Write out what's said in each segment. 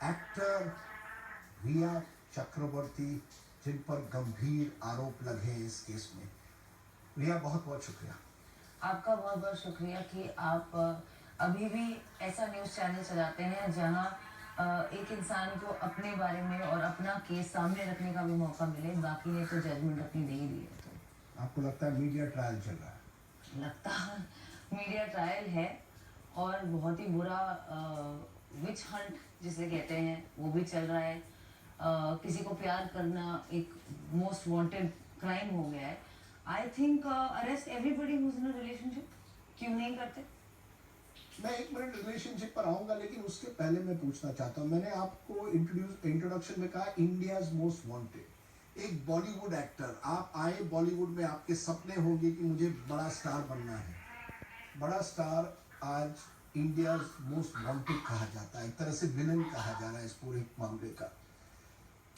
Actor रिया चक्रवर्ती, जिन पर गंभीर आरोप लगे हैं इस केस में। रिया, बहुत बहुत शुक्रिया। आपका बहुत बहुत शुक्रिया कि आप अभी भी ऐसा न्यूज़ चैनल चलाते हैं जहां एक इंसान को अपने बारे में और अपना केस सामने रखने का भी मौका मिले। बाकी ने तो जजमेंट अपनी दे ही दी है। तो आपको लगता है मीडिया ट्रायल चल रहा है? लगता मीडिया ट्रायल है और बहुत ही बुरा विच हंट जिसे कहते हैं वो भी चल रहा है। किसी को प्यार करना एक मोस्ट वांटेड क्राइम हो गया है। I think arrest everybody who is in a relationship. क्यों नहीं करते? मैं एक मिनट रिलेशनशिप पर आऊंगा, लेकिन उसके पहले मैं पूछना चाहता हूं, मैंने आपको इंट्रोडक्शन में कहा इंडियाज मोस्ट वांटेड। एक बॉलीवुड एक्टर, आप आए बॉलीवुड में, आपके सपने होंगे कि मुझे बड़ा स्टार बनना है। बड़ा स्टार आज इंडियाज मोस्ट वांटेड कहा जाता है, एक तरह से विलन कहा जा रहा है इस पूरे मामले का।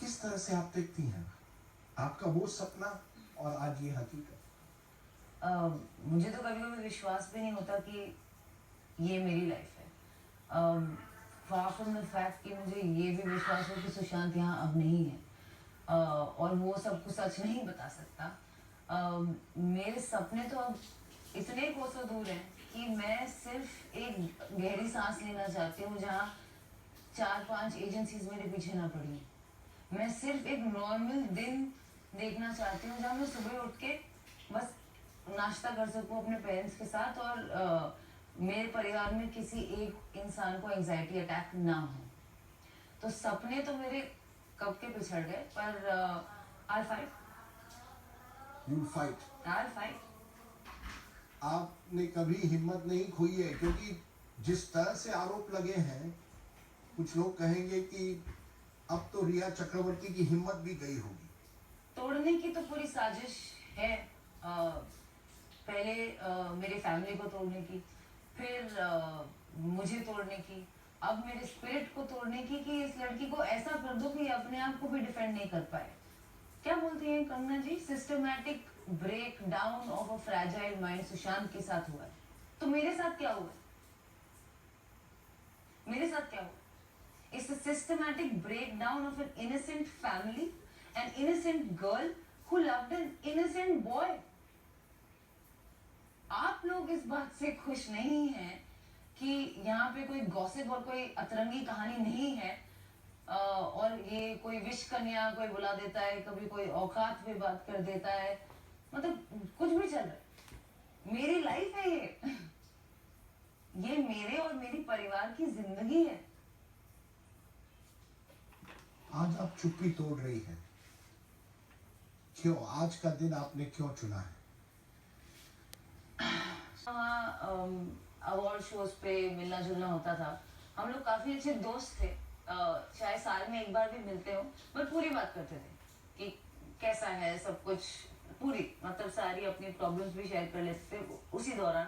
किस तरह से आप देखती हैं आपका वो सपना और आज ये हकीकत? मुझे तो कभी कभी विश्वास भी नहीं होता कि ये मेरी लाइफ है। फार फ्रॉम द फैक्ट कि मुझे ये भी विश्वास हो कि सुशांत यहाँ अब नहीं है। और वो सब कुछ सच नहीं बता सकता। मेरे सपने तो अब इतने कोसों दूर हैं कि मैं सिर्फ एक गहरी सांस लेना चाहती हूँ जहाँ 4-5 एजेंसीज मेरे पीछे ना पड़ी। मैं सिर्फ एक नॉर्मल दिन देखना चाहती हूँ जहाँ मैं सुबह उठ के बस नाश्ता कर सकूँ अपने पेरेंट्स के साथ और मेरे परिवार में किसी एक इंसान को एंजाइटी अटैक ना हो। तो सपने तो मेरे कब के पिछड़ गए, पर आई fight. You fight. I fight. आपने कभी हिम्मत नहीं खोई है, क्योंकि जिस तरह से आरोप लगे हैं, कुछ लोग कहेंगे कि अब तो रिया चक्रवर्ती की हिम्मत भी गई होगी। तोड़ने की तो पूरी साजिश है। पहले मेरे फैमिली को तोड़ने की, फिर मुझे तोड़ने की, अब मेरे स्पिरिट को तोड़ने की कि इस लड़की को ऐसा कर दो कि अपने आप को भी डिफेंड नहीं कर पाए। क्या बोलती हैं Kangana ji? Systematic break down of a fragile mind Sushant के साथ हुआ है। तो मेरे साथ क्या हुआ? मेरे साथ क्या हुआ? It's a systematic breakdown of an innocent family, an innocent girl who loved an innocent boy. आप लोग इस बात से खुश नहीं हैं कि यहाँ पे कोई गॉसिप और कोई अतरंगी कहानी नहीं है। और ये कोई विश कन्या कोई बुला देता है, कभी कोई औकात पे बात कर देता है, मतलब कुछ भी चल रहा है। मेरी लाइफ है ये मेरे और मेरी परिवार की जिंदगी है। आज आप चुप्पी तोड़ रही हैं, क्यों? आज का दिन आपने क्यों चुना है? अवार्ड शोज पे मिलना जुलना होता था। हम लोग काफी अच्छे दोस्त थे। शायद साल में एक बार भी मिलते हो, पर पूरी बात करते थे कि कैसा है सब कुछ। पूरी मतलब सारी अपनी प्रॉब्लम्स भी शेयर कर लेते थे उसी दौरान।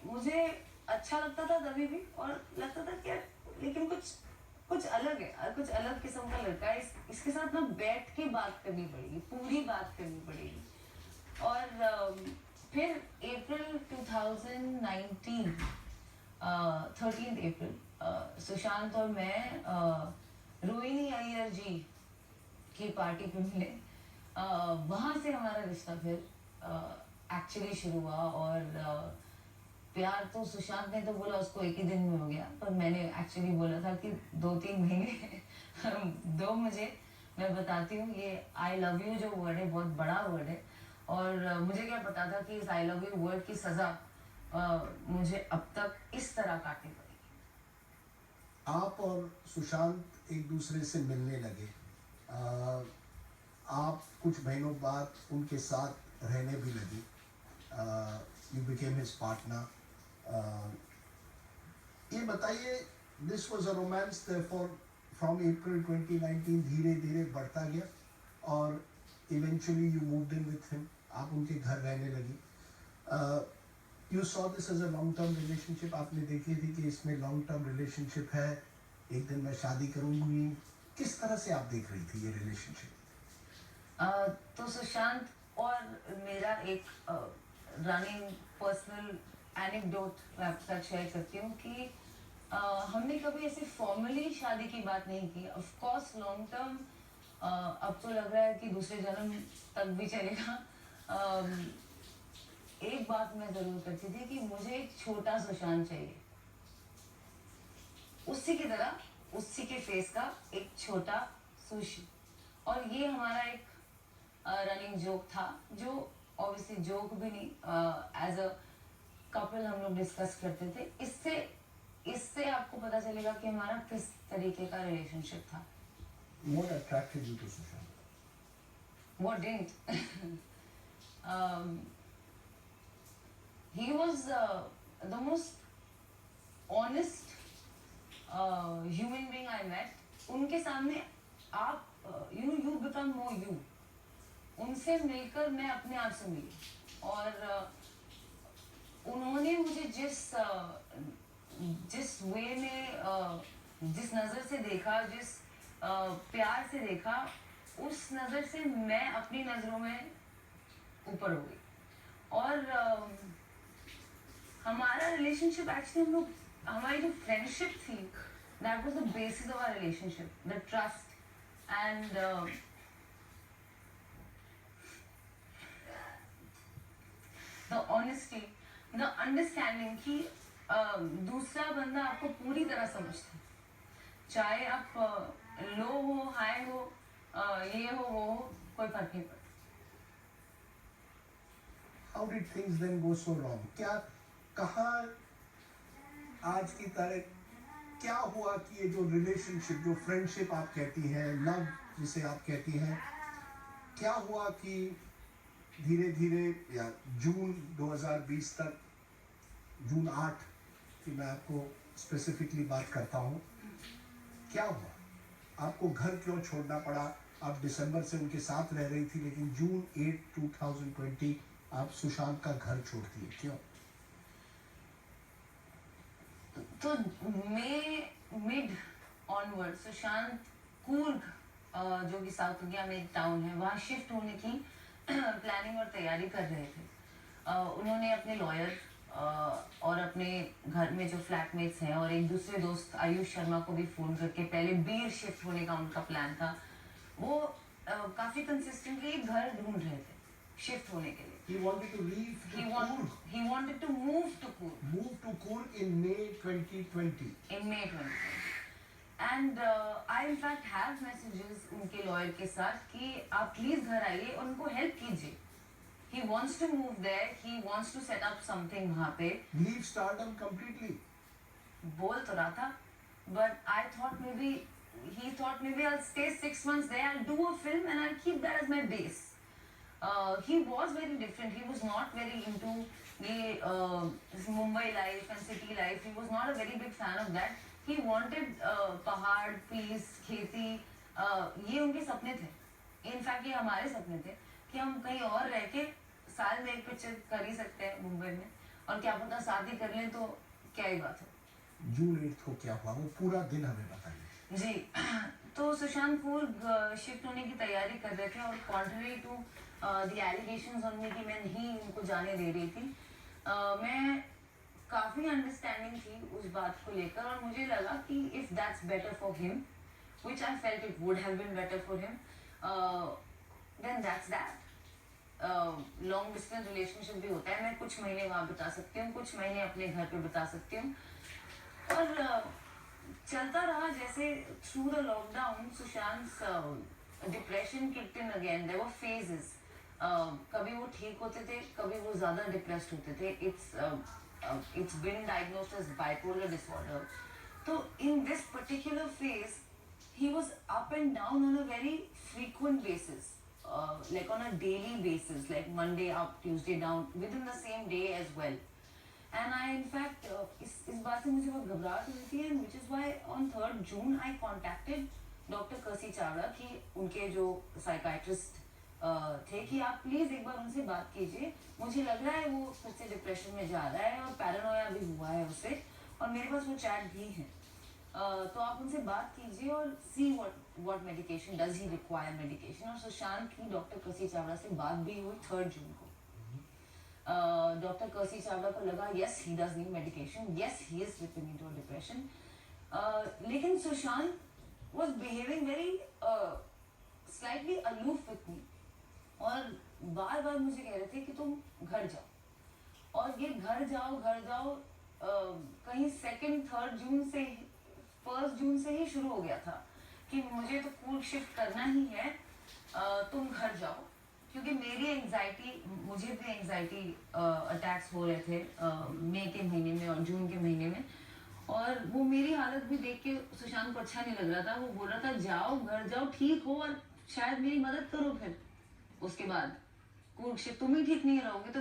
मुझे अच्छा लगता था तभी भी, और लगता था कि यार लेकिन कुछ कुछ अलग है, कुछ अलग किस्म का लड़का है। इसके साथ ना बैठ के बात करनी पड़ेगी, पूरी बात करनी पड़ेगी। और फिर अप्रैल 2019, 13 अप्रैल, सुशांत और मैं रोहिणी अय्यर जी की पार्टी पे मिले। वहाँ से हमारा रिश्ता फिर एक्चुअली शुरू हुआ। और प्यार तो सुशांत ने तो बोला उसको एक ही दिन में हो गया, पर मैंने एक्चुअली बोला था कि 2-3 महीने दो मुझे। मैं बताती हूँ, ये आई लव यू जो वर्ड है बहुत बड़ा वर्ड है, और मुझे क्या पता था कि इस आई लव यू वर्ड की सजा मुझे अब तक इस तरह काटनी पड़ेगी। आप और सुशांत एक दूसरे से मिलने लगे, आप कुछ महीनों बाद उनके साथ रहने भी लगी, यू बिकेम हिज पार्टनर। ये बताइए, this was a romance for from April 2019 धीरे धीरे बढ़ता गया और eventually you moved in with him, आप उनके घर रहने लगी। You saw this as a long term relationship, आपने देखी थी कि इसमें लॉन्ग टर्म रिलेशनशिप है, एक दिन मैं शादी करूंगी। किस तरह से आप देख रही थी ये रिलेशनशिप? तो सुशांत और मेरा एक रनिंग पर्सनल एनेक्डोट मैं आपके साथ शेयर करती हूँ कि हमने कभी ऐसे फॉर्मली शादी की बात नहीं की। ऑफ कोर्स लॉन्ग टर्म अब तो लग रहा है कि दूसरे जन्म तक भी चलेगा। अम, एक बात मैं जरूर करती थी कि मुझे एक छोटा सुशांत चाहिए, उसी की तरह, उसी के फेस का एक छोटा सुशी। और ये हमारा एक रनिंग जोक था, जो ऑब्वियसली जोक भी नहीं, एज अ कपल हम लोग डिस्कस करते थे। इससे इससे आपको पता चलेगा कि हमारा किस तरीके का रिलेशनशिप था। What attracted you to Sushant? What didn't? um, he was the most honest human being I met. उनके सामने आप you become more you. उनसे मिलकर मैं अपने आप से मिली, और उन्होंने मुझे जिस वे में जिस नज़र से देखा, जिस प्यार से देखा, उस नज़र से मैं अपनी नज़रों में ऊपर हो गई। और हमारा रिलेशनशिप एक्चुअली, हम लोग, हमारी जो फ्रेंडशिप थी, that was the basis of our relationship, the trust and the honesty, the understanding कि दूसरा बंदा आपको पूरी तरह समझता है, चाहे आप लो हो, हाई हो, ये हो, वो हो, कोई फर्क नहीं पड़ता। How did things then go so wrong? क्या, कहाँ आज की तारीख क्या हुआ कि ये जो रिलेशनशिप, जो फ्रेंडशिप आप कहती हैं, लव जिसे आप कहती हैं, क्या हुआ कि धीरे धीरे, या जून 2020 तक, जून 8 की मैं आपको स्पेसिफिकली बात करता हूँ, क्या हुआ? आपको घर क्यों छोड़ना पड़ा? आप दिसंबर से उनके साथ रह रही थी, लेकिन जून 8, 2020 आप सुशांत का घर छोड़ती है, क्यों? तो मिड ऑनवर्ड सुशांत कूर्ग, जो कि साउथ इंडिया में एक टाउन है, वहाँ शिफ्ट होने की प्लानिंग और तैयारी कर रहे थे। उन्होंने अपने लॉयर और अपने घर में जो फ्लैटमेट्स हैं और एक दूसरे दोस्त आयुष शर्मा को भी फ़ोन करके, पहले बीर शिफ्ट होने का उनका प्लान था, वो काफ़ी कंसिस्टेंटली एक घर ढूंढ रहे थे शिफ्ट होने के लिए। He wanted to leave to Coorg, He wanted to move to Coorg move to Coorg in May 2020. in May 2020. And I in fact have messages उनके लॉयर के साथ कि आप प्लीज घर आइए और उनको हेल्प कीजिए। He wants to move there, he wants to set up something वहाँ पे। Leave stardom completely. बोल तो रहा था, but I thought maybe, he thought maybe I'll stay 6 months there, I'll do a film and I'll keep that as my base. He was very different. He was not very into the Mumbai life and city life. He was not a very big fan of that. He wanted पहाड़, peace, खेती, ये उनके सपने थे। In fact ये हमारे सपने थे कि हम कहीं और रह के साल में एक पिक्चर कर ही सकते हैं मुंबई में, और क्या पता शादी कर लें तो क्या ही बात हो। जून 8 को क्या हुआ, वो पूरा दिन हमें बताइए। जी, तो सुशांत कूर्ग शिफ्ट होने की तैयारी कर रहे थे, और contrary to the allegations on me कि मैं नहीं उनको जाने दे रही थी, मैं काफ़ी अंडरस्टैंडिंग थी उस बात को लेकर, और मुझे लगा कि if that's better for him, which I felt it would have been better for him, then that's that. Long distance relationship भी होता है, मैं कुछ महीने वहाँ बिता सकती हूँ, कुछ महीने अपने घर पे बिता सकती हूँ, और चलता रहा। जैसे through the lockdown Sushant depression kicked in again, there were phases, कभी वो ठीक होते थे, कभी वो ज़्यादा डिप्रेस्ड होते थे। It's been diagnosed as bipolar disorder. तो in this particular phase he was up and down on a very frequent basis, like on a daily basis, like Monday up, Tuesday down, within the same day as well. And I in fact इस बात से मुझे बहुत घबराहट हुई थी, and which is why on 3rd June I contacted doctor कसी चावड़ा, कि उनके जो साइकाइट्रिस्ट थे, कि आप प्लीज़ एक बार उनसे बात कीजिए, मुझे लग रहा है वो फिर से डिप्रेशन में जा रहा है और पैरानोया भी हुआ है उसे, और मेरे पास वो चैट भी है, तो आप उनसे बात कीजिए और see what medication does he require medication. और सुशांत की डॉक्टर कसी चावड़ा से बात भी हुई 3rd जून को। डॉक्टर कर्सी चावला को लगा yes he does need medication, yes he is slipping into a depression, लेकिन Sushant was behaving very slightly aloof with me और बार बार मुझे कह रहे थे कि तुम घर जाओ, और ये घर जाओ कहीं 2-3 जून से 1 जून से ही शुरू हो गया था कि मुझे तो कूल शिफ्ट करना ही है, तुम घर जाओ, क्योंकि मेरी एंजाइटी, मुझे भी एंजाइटी अटैक्स हो रहे थे मई के महीने में और जून के महीने में, और वो मेरी हालत भी देख के सुशांत को अच्छा नहीं लग रहा था। वो बोल रहा था जाओ घर जाओ, ठीक हो और शायद मेरी मदद करो, फिर उसके बाद कूल शिफ्ट, तुम ही ठीक नहीं रहोगे तो